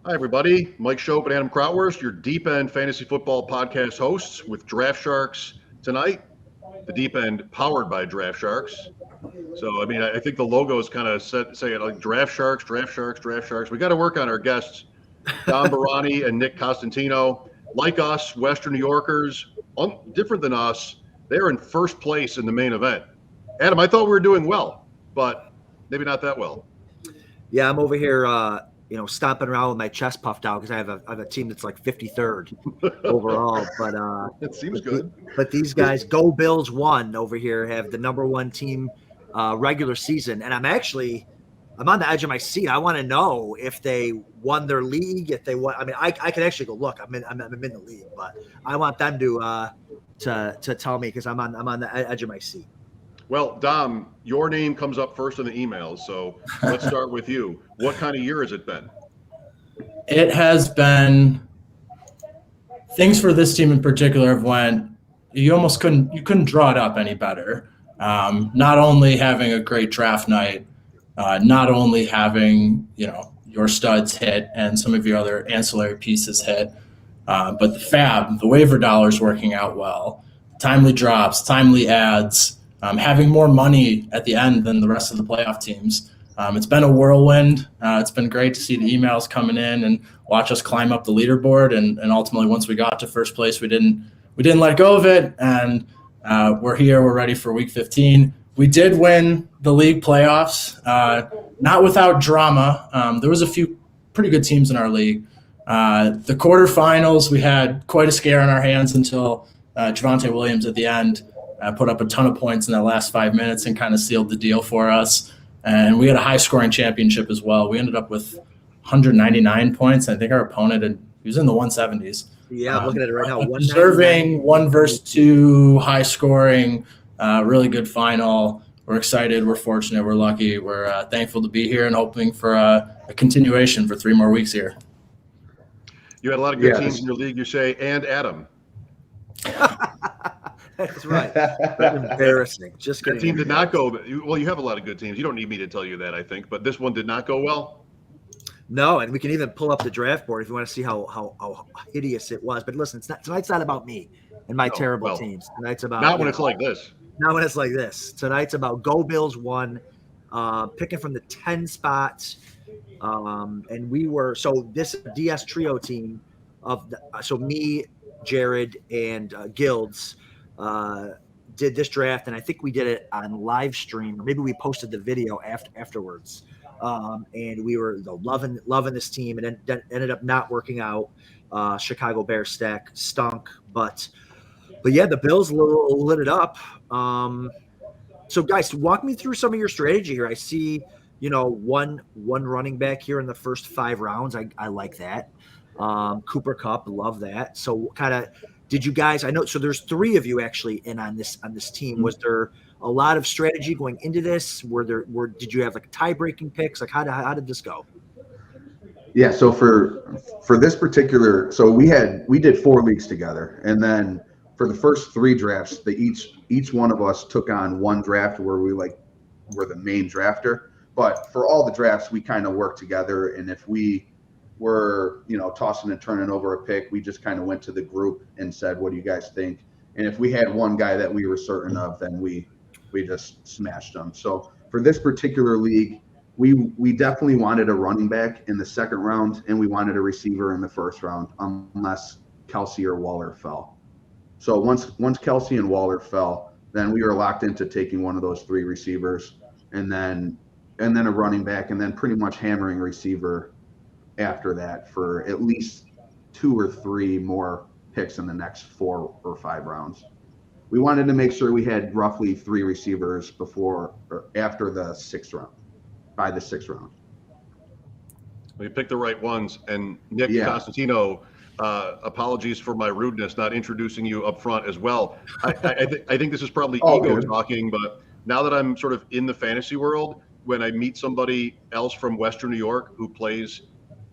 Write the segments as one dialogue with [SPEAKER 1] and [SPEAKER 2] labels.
[SPEAKER 1] Hi, everybody. Mike Shope and Adam Krautwurst, your Deep End Fantasy Football Podcast hosts with Draft Sharks tonight. The Deep End powered by Draft Sharks. So, I think the logos kind of say it like Draft Sharks, Draft Sharks, Draft Sharks. We got to work on our guests, Don Baranyi and Nick Constantino. Like us, Western New Yorkers, different than us, they're in first place in the main event. Adam, I thought we were doing well, but maybe not that well.
[SPEAKER 2] Yeah, I'm over here, stomping around with my chest puffed out because I have a team that's like 53rd overall. But
[SPEAKER 1] it seems good.
[SPEAKER 2] But these guys, Go Bills 1 over here, have the number one team regular season, and I'm on the edge of my seat. I want to know if they won their league, if they won. I mean, I can actually go look. I'm in the league, but I want them to tell me because I'm on the edge of my seat.
[SPEAKER 1] Well, Dom, your name comes up first in the emails, so let's start with you. What kind of year has it been?
[SPEAKER 3] It has been – things for this team in particular have went – you couldn't draw it up any better. Not only having a great draft night, not only having, your studs hit and some of your other ancillary pieces hit, but the waiver dollars working out well, timely drops, timely ads, having more money at the end than the rest of the playoff teams. It's been a whirlwind. It's been great to see the emails coming in and watch us climb up the leaderboard. And ultimately, once we got to first place, we didn't let go of it. And we're here. We're ready for Week 15. We did win the league playoffs, not without drama. There was a few pretty good teams in our league. The quarterfinals, we had quite a scare in our hands until Javonte Williams at the end put up a ton of points in the last 5 minutes and kind of sealed the deal for us. And we had a high-scoring championship as well. We ended up with 199 points. I think our opponent, he was in the 170s.
[SPEAKER 2] Yeah, I'm looking at it right now.
[SPEAKER 3] Deserving 1 versus 2, high-scoring, really good final. We're excited. We're fortunate. We're lucky. We're thankful to be here and hoping for a continuation for 3 more weeks here.
[SPEAKER 1] You had a lot of good teams in your league, you say, and Adam.
[SPEAKER 2] That's right. That's embarrassing. Just kidding.
[SPEAKER 1] The team did not go well. You have a lot of good teams. You don't need me to tell you that, I think, but this one did not go well.
[SPEAKER 2] No, and we can even pull up the draft board if you want to see how hideous it was. But listen, tonight's not about me and my terrible teams. Tonight's about
[SPEAKER 1] not when it's like this.
[SPEAKER 2] Not when it's like this. Tonight's about Go Bills 1, picking from the 10 spots, and we were this DS trio team of me, Jared, and Guilds. Did this draft, and I think we did it on live stream, or maybe we posted the video afterwards. And we were loving this team, and it ended up not working out. Chicago Bears stack stunk, but yeah, the Bills lit it up. So guys, walk me through some of your strategy here. I see, one running back here in the first 5 rounds. I like that. Cooper Kupp, love that. So kind of. Did you guys? I know. So there's 3 of you actually in on this team. Was there a lot of strategy going into this? Did you have like tie-breaking picks? Like how did this go?
[SPEAKER 4] Yeah. So for this particular, so we did 4 leagues together, and then for the first 3 drafts, each one of us took on one draft where we were the main drafter. But for all the drafts, we kind of worked together, and if we were, tossing and turning over a pick, we just kind of went to the group and said, what do you guys think? And if we had one guy that we were certain of, then we just smashed them. So for this particular league, we definitely wanted a running back in the 2nd round, and we wanted a receiver in the 1st round, unless Kelsey or Waller fell. So once Kelsey and Waller fell, then we were locked into taking one of those 3 receivers, and then a running back, and then pretty much hammering receiver after that for at least 2 or 3 more picks in the next 4 or 5 rounds. We wanted to make sure we had roughly 3 receivers before or after the 6th round, by the 6th round.
[SPEAKER 1] Well, you picked the right ones. And Nick Constantino, apologies for my rudeness, not introducing you up front as well. I think this is probably ego talking, but now that I'm sort of in the fantasy world, when I meet somebody else from Western New York who plays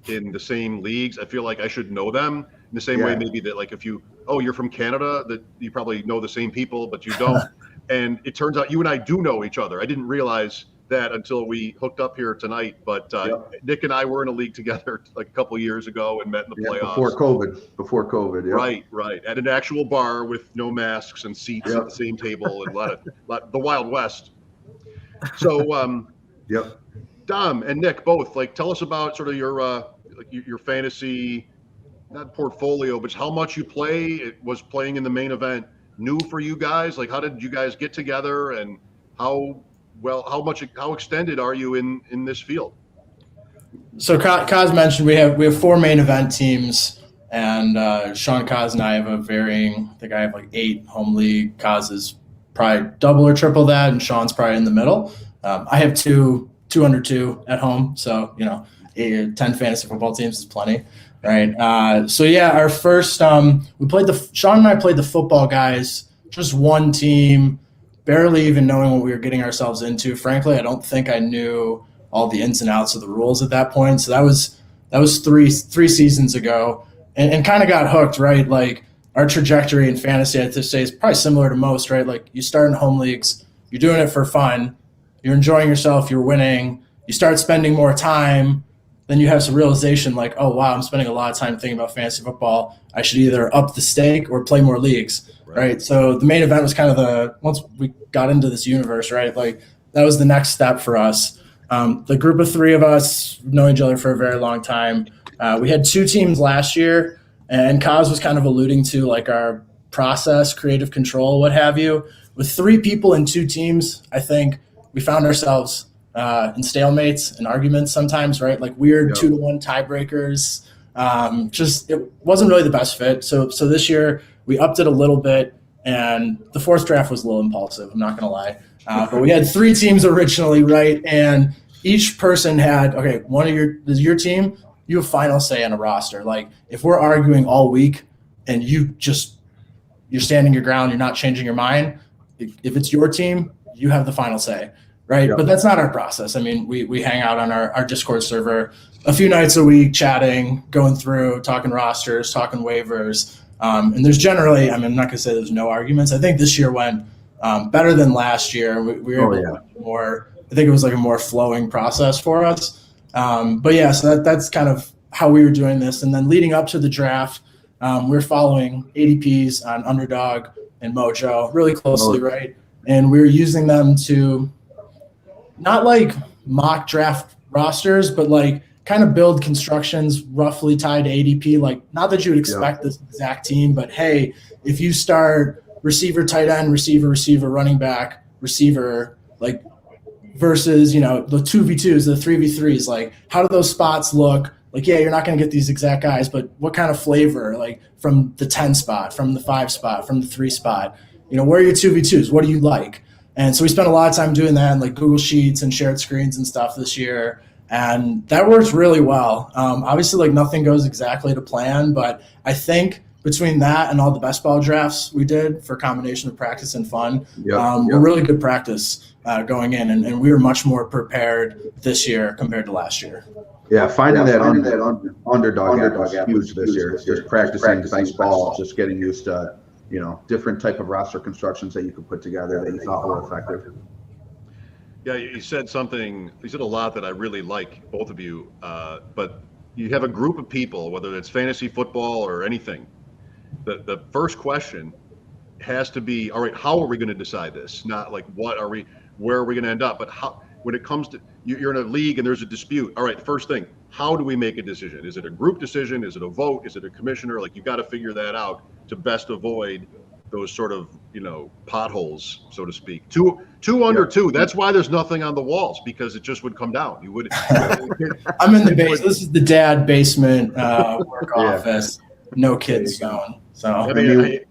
[SPEAKER 1] in the same leagues, I feel like I should know them in the same way maybe that like if you're from Canada, that you probably know the same people, but you don't. And it turns out you and I do know each other. I didn't realize that until we hooked up here tonight. But Nick and I were in a league together like a couple of years ago and met in the playoffs.
[SPEAKER 4] Before COVID. Yeah.
[SPEAKER 1] Right. At an actual bar with no masks and seats at the same table and a lot the Wild West. So, Dom and Nick both, like, tell us about sort of your fantasy, not portfolio, but how much you play. It was playing in the main event new for you guys. Like, how did you guys get together, and how extended are you in this field?
[SPEAKER 3] So Kaz mentioned we have 4 main event teams, and Sean, Kaz, and I have a varying. I think I have like 8 home league. Kaz is probably double or triple that, and Sean's probably in the middle. I have 2 under 2 at home, so 10 fantasy football teams is plenty, right? So yeah, our first Sean and I played the football guys, just one team, barely even knowing what we were getting ourselves into. Frankly, I don't think I knew all the ins and outs of the rules at that point. So that was three seasons ago, and kind of got hooked, right? Like, our trajectory in fantasy, I'd say, is probably similar to most, right? Like, you start in home leagues, you're doing it for fun, you're enjoying yourself, you're winning, you start spending more time, then you have some realization like, oh, wow, I'm spending a lot of time thinking about fantasy football. I should either up the stake or play more leagues, right? So the main event was kind of once we got into this universe, right? Like, that was the next step for us. The group of 3 of us know each other for a very long time. We had 2 teams last year, and Kaz was kind of alluding to like our process, creative control, what have you. With 3 people in 2 teams, I think we found ourselves in stalemates and arguments sometimes, right? Like weird 2-to-1 tiebreakers. Just it wasn't really the best fit. So this year we upped it a little bit, and the 4th draft was a little impulsive, I'm not going to lie. But we had 3 teams originally, right? And each person had, okay, your team, you have final say on a roster. Like, if we're arguing all week and you're standing your ground, you're not changing your mind, if it's your team, you have the final say, right? But that's not our process. I mean, we hang out on our Discord server a few nights a week, chatting, going through, talking rosters, talking waivers. And there's generally, I'm not going to say there's no arguments. I think this year went better than last year. We were able to more, I think it was like a more flowing process for us. But yeah, so that's kind of how we were doing this. And then leading up to the draft, we're following ADPs on Underdog and Mojo really closely, right? And we were using them to not like mock draft rosters, but like kind of build constructions roughly tied to ADP. Like, not that you would expect this exact team, but hey, if you start receiver, tight end, receiver, running back, receiver, like versus, the 2v2s, the 3v3s, like how do those spots look? Like, yeah, you're not going to get these exact guys, but what kind of flavor, like from the 10 spot, from the 5 spot, from the 3 spot, where are your 2v2s? What do you like? And so we spent a lot of time doing that in like Google Sheets and shared screens and stuff this year. And that works really well. Obviously, like nothing goes exactly to plan, but I think between that and all the best ball drafts we did for a combination of practice and fun, we're really good practice going in. And we were much more prepared this year compared to last year.
[SPEAKER 4] Yeah, finding that underdog app was huge this year. Just practicing best ball, just getting used to, different type of roster constructions that you could put together that you thought were effective.
[SPEAKER 1] Yeah, you said a lot that I really like, both of you, but you have a group of people, whether it's fantasy football or anything, the first question has to be, all right, how are we going to decide this? Not like where are we going to end up, but how, when it comes to, you're in a league and there's a dispute, all right, first thing, how do we make a decision? Is it a group decision? Is it a vote? Is it a commissioner? Like, you got to figure that out to best avoid those sort of, potholes, so to speak. Two under 2. That's why there's nothing on the walls, because it just would come down. You would.
[SPEAKER 3] I'm in the basement. This is the dad basement work office. No kids zone. So
[SPEAKER 1] I mean,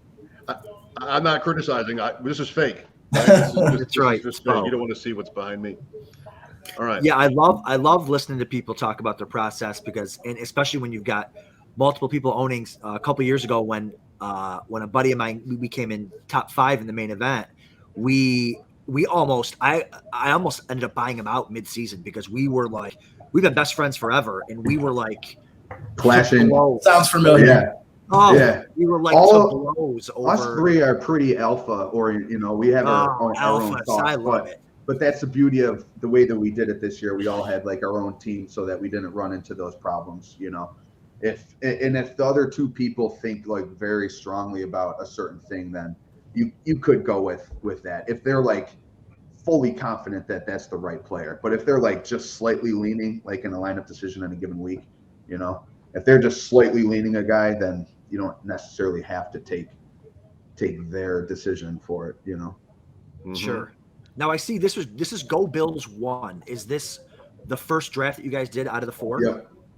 [SPEAKER 1] I'm not criticizing. This is fake. That's right. Just fake. You don't want to see what's behind me. All right.
[SPEAKER 2] Yeah, I love listening to people talk about their process, because, and especially when you've got multiple people owning. A couple years ago, when a buddy of mine, we came in top 5 in the main event, I almost ended up buying him out mid-season, because we were like, we've been best friends forever, and we were like
[SPEAKER 4] clashing.
[SPEAKER 3] Sounds familiar.
[SPEAKER 4] Yeah.
[SPEAKER 2] Oh, yeah. We were like blows over.
[SPEAKER 4] Us 3 are pretty alpha, or we have our own
[SPEAKER 2] alpha.
[SPEAKER 4] thoughts,
[SPEAKER 2] I love it.
[SPEAKER 4] but that's the beauty of the way that we did it this year. We all had like our own team so that we didn't run into those problems, you know. If the other two people think like very strongly about a certain thing, then you could go with that. If they're like fully confident that that's the right player, but if they're like just slightly leaning, like in a lineup decision in a given week, you know, if they're just slightly leaning a guy, then you don't necessarily have to take their decision for it, you know.
[SPEAKER 1] Mm-hmm.
[SPEAKER 2] Sure. Now I see this is Go Bills 1. Is this the first draft that you guys did out of the 4?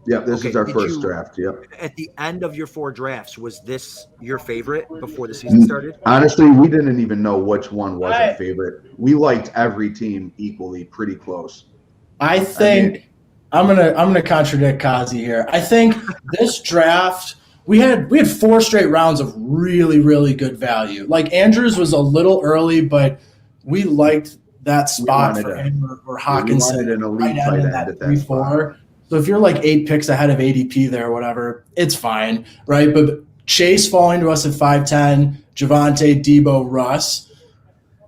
[SPEAKER 4] Yep. This is our first draft. Yep.
[SPEAKER 2] At the end of your 4 drafts, was this your favorite before the season started?
[SPEAKER 4] Honestly, we didn't even know which one was our favorite. We liked every team equally, pretty close.
[SPEAKER 3] I think I'm gonna contradict Kazi here. I think this draft we had 4 straight rounds of really, really good value. Like Andrews was a little early, but we liked that spot for him or Hawkins.
[SPEAKER 4] We wanted an elite tight end at that
[SPEAKER 3] 3-4. So if you're like 8 picks ahead of ADP there or whatever, it's fine, right? But Chase falling to us at 5'10", Javonte, Debo, Russ,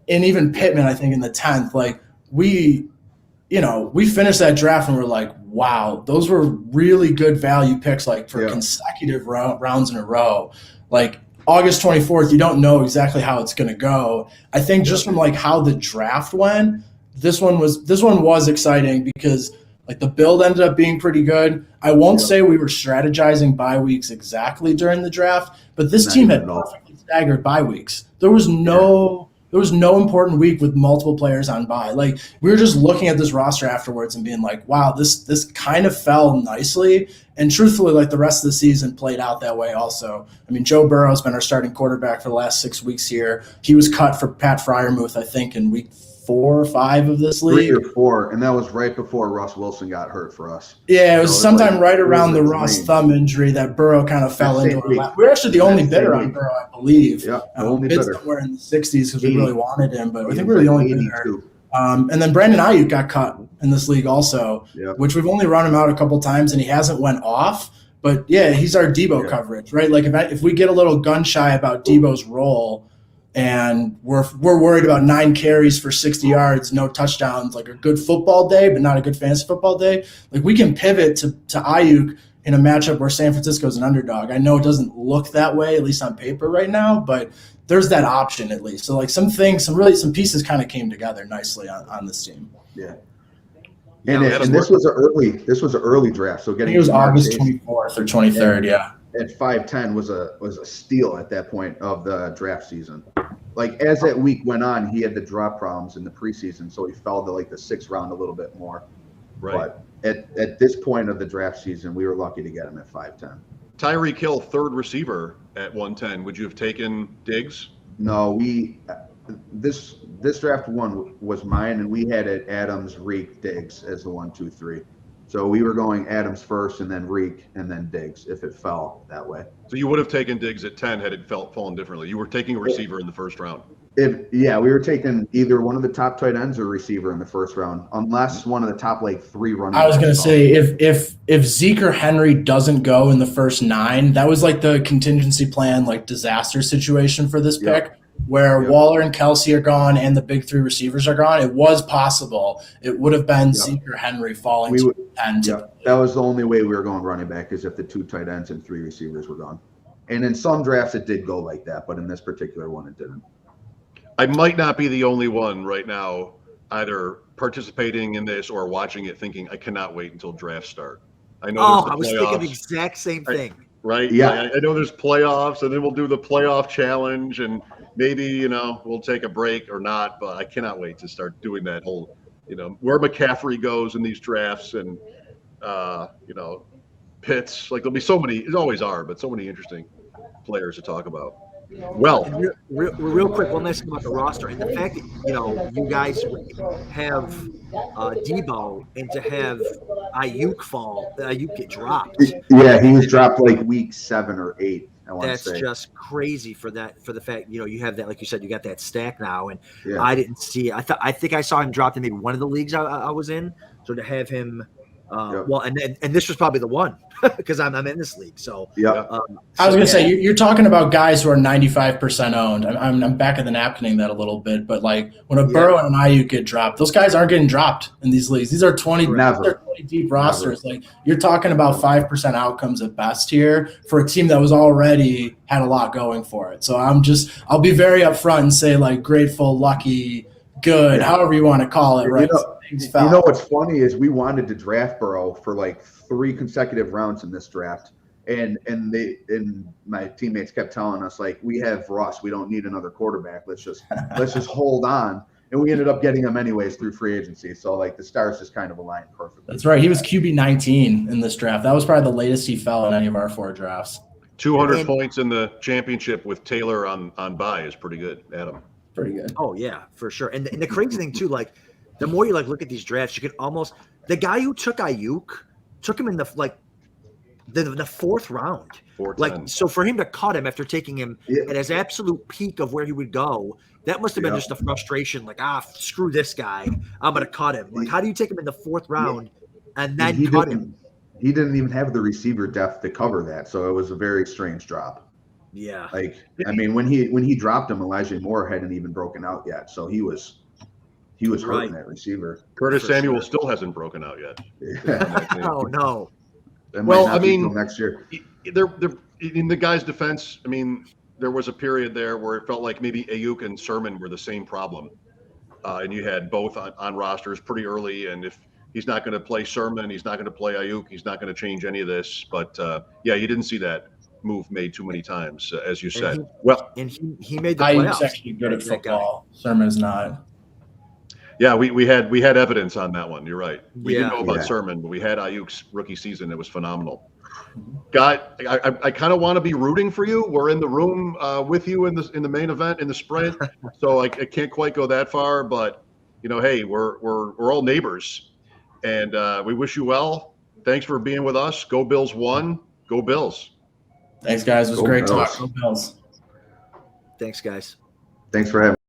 [SPEAKER 3] and even Pittman, I think in the 10th. Like we finished that draft and we're like, wow, those were really good value picks, like for consecutive rounds in a row. Like August 24th, you don't know exactly how it's going to go. I think just from like how the draft went, this one was exciting because like the build ended up being pretty good. I won't say we were strategizing bye weeks exactly during the draft, but this team had perfectly staggered bye weeks. There was no important week with multiple players on bye. Like we were just looking at this roster afterwards and being like, wow, this kind of fell nicely. And truthfully, like the rest of the season played out that way also. I mean, Joe Burrow's been our starting quarterback for the last 6 weeks here. He was cut for Pat Freiermuth, I think, in week 4 or 5 of this league.
[SPEAKER 4] 3 or 4, and that was right before Russ Wilson got hurt for us.
[SPEAKER 3] Yeah, it was sometime right around the Ross thumb injury that Burrow kind of fell into. We're actually the only bidder on Burrow, I believe.
[SPEAKER 4] Yeah, the only bidder.
[SPEAKER 3] Somewhere in the 60s because we really wanted him, but I think we were the only bidder. And then Brandon Ayuk got cut in this league also, which we've only run him out a couple times, and he hasn't went off. But, yeah, he's our Debo coverage, right? Like if we get a little gun-shy about Debo's role, and we're worried about 9 carries for 60 yards, no touchdowns, like a good football day, but not a good fantasy football day. Like we can pivot to Ayuk in a matchup where San Francisco's an underdog. I know it doesn't look that way, at least on paper right now, but there's that option at least. So like some pieces kind of came together nicely on this team.
[SPEAKER 4] Yeah. And this was an early draft. So getting
[SPEAKER 3] it was August 24th or 23rd. Yeah.
[SPEAKER 4] At 5'10" was a steal at that point of the draft season. Like as that week went on, he had the drop problems in the preseason, so he fell to like the 6th round a little bit more.
[SPEAKER 1] Right.
[SPEAKER 4] But at this point of the draft season, we were lucky to get him at 5'10".
[SPEAKER 1] Tyreek Hill, 3rd receiver at 110. Would you have taken Diggs?
[SPEAKER 4] No, this draft one was mine, and we had it Adams, Reek, Diggs as the 1, 2, 3. So we were going Adams first, and then Reek, and then Diggs if it fell that way.
[SPEAKER 1] So you would have taken Diggs at 10 had it fallen differently. You were taking a receiver in the first round.
[SPEAKER 4] We were taking either one of the top tight ends or receiver in the first round, unless one of the top like 3 running backs.
[SPEAKER 3] I was going to say if Zeke or Henry doesn't go in the first 9, that was like the contingency plan, like disaster situation for this pick. Where Waller and Kelsey are gone and the big 3 receivers are gone, it was possible. It would have been Zeke or Henry falling to 10.
[SPEAKER 4] That was the only way we were going running back, is if the 2 tight ends and 3 receivers were gone. And in some drafts it did go like that, but in this particular one it didn't.
[SPEAKER 1] I might not be the only one right now either participating in this or watching it thinking, I cannot wait until drafts start. I know
[SPEAKER 2] I was thinking the exact same thing.
[SPEAKER 1] Right?
[SPEAKER 4] Yeah.
[SPEAKER 1] I know there's playoffs, and then we'll do the playoff challenge, and maybe, we'll take a break or not, but I cannot wait to start doing that whole, where McCaffrey goes in these drafts and, Pitts. Like there'll be so many, there always are, but so many interesting players to talk about. Well,
[SPEAKER 2] real quick, one last thing about the roster and the fact that you guys have Debo, and to have Ayuk get dropped.
[SPEAKER 4] Yeah, he was dropped like week 7 or 8.
[SPEAKER 2] That's just crazy for the fact you have that, like you said, you got that stack now, and
[SPEAKER 4] yeah.
[SPEAKER 2] I didn't see. I think I saw him dropped in maybe one of the leagues I was in. So to have him Well, and this was probably the one because I'm in this league. So
[SPEAKER 4] yeah.
[SPEAKER 3] I was going to say, you're talking about guys who are 95% owned. I'm back of the napkining that a little bit, but like when a Burrow and an Ayuk get dropped, those guys aren't getting dropped in these leagues. These are 20 deep rosters. Like you're talking about 5% outcomes at best here for a team that was already had a lot going for it. So I'll be very upfront and say like grateful, lucky, good, however you want to call it. Right.
[SPEAKER 4] You know what's funny is we wanted to draft Burrow for like 3 consecutive rounds in this draft, and my teammates kept telling us like, we have Russ, we don't need another quarterback. Let's just hold on, and we ended up getting him anyways through free agency. So like the stars just kind of aligned perfectly.
[SPEAKER 3] That's right. He was QB 19 in this draft. That was probably the latest he fell in any of our 4 drafts.
[SPEAKER 1] 200 points in the championship with Taylor on bye is pretty good, Adam.
[SPEAKER 3] Pretty good.
[SPEAKER 2] Oh yeah, for sure. And the crazy thing too, like the more you like look at these drafts, you can almost the guy who took Ayuk took him in the 4th round.
[SPEAKER 1] 410.
[SPEAKER 2] So for him to cut him after taking him at his absolute peak of where he would go, that must have been just a frustration. Like screw this guy, I'm gonna cut him. Like how do you take him in the 4th round and then cut him?
[SPEAKER 4] He didn't even have the receiver depth to cover that, so it was a very strange drop.
[SPEAKER 2] Yeah.
[SPEAKER 4] Like I mean, when he dropped him, Elijah Moore hadn't even broken out yet, so he was hurting that receiver.
[SPEAKER 1] Curtis Samuel still hasn't broken out yet.
[SPEAKER 2] Oh no.
[SPEAKER 1] Well, I mean,
[SPEAKER 4] next year.
[SPEAKER 1] They're in the guy's defense. I mean, there was a period there where it felt like maybe Ayuk and Sermon were the same problem, and you had both on rosters pretty early. And if he's not going to play Sermon, he's not going to play Ayuk, he's not going to change any of this. But you didn't see that move made too many times, as you said.
[SPEAKER 2] And he made the
[SPEAKER 3] Ayuk's
[SPEAKER 2] playoffs.
[SPEAKER 3] actually good at football. Sermon's not.
[SPEAKER 1] Yeah, we had evidence on that one. You're right. We didn't know about
[SPEAKER 4] Yeah.
[SPEAKER 1] Sermon, but we had Ayuk's rookie season. It was phenomenal. Guy, I kind of want to be rooting for you. We're in the room with you in the main event in the sprint, so I can't quite go that far. But hey, we're all neighbors, and we wish you well. Thanks for being with us. Go Bills 1. Go Bills.
[SPEAKER 3] Thanks, guys. It was great
[SPEAKER 4] Bills.
[SPEAKER 3] talk. Go Bills.
[SPEAKER 2] Thanks, guys.
[SPEAKER 4] Thanks for having me.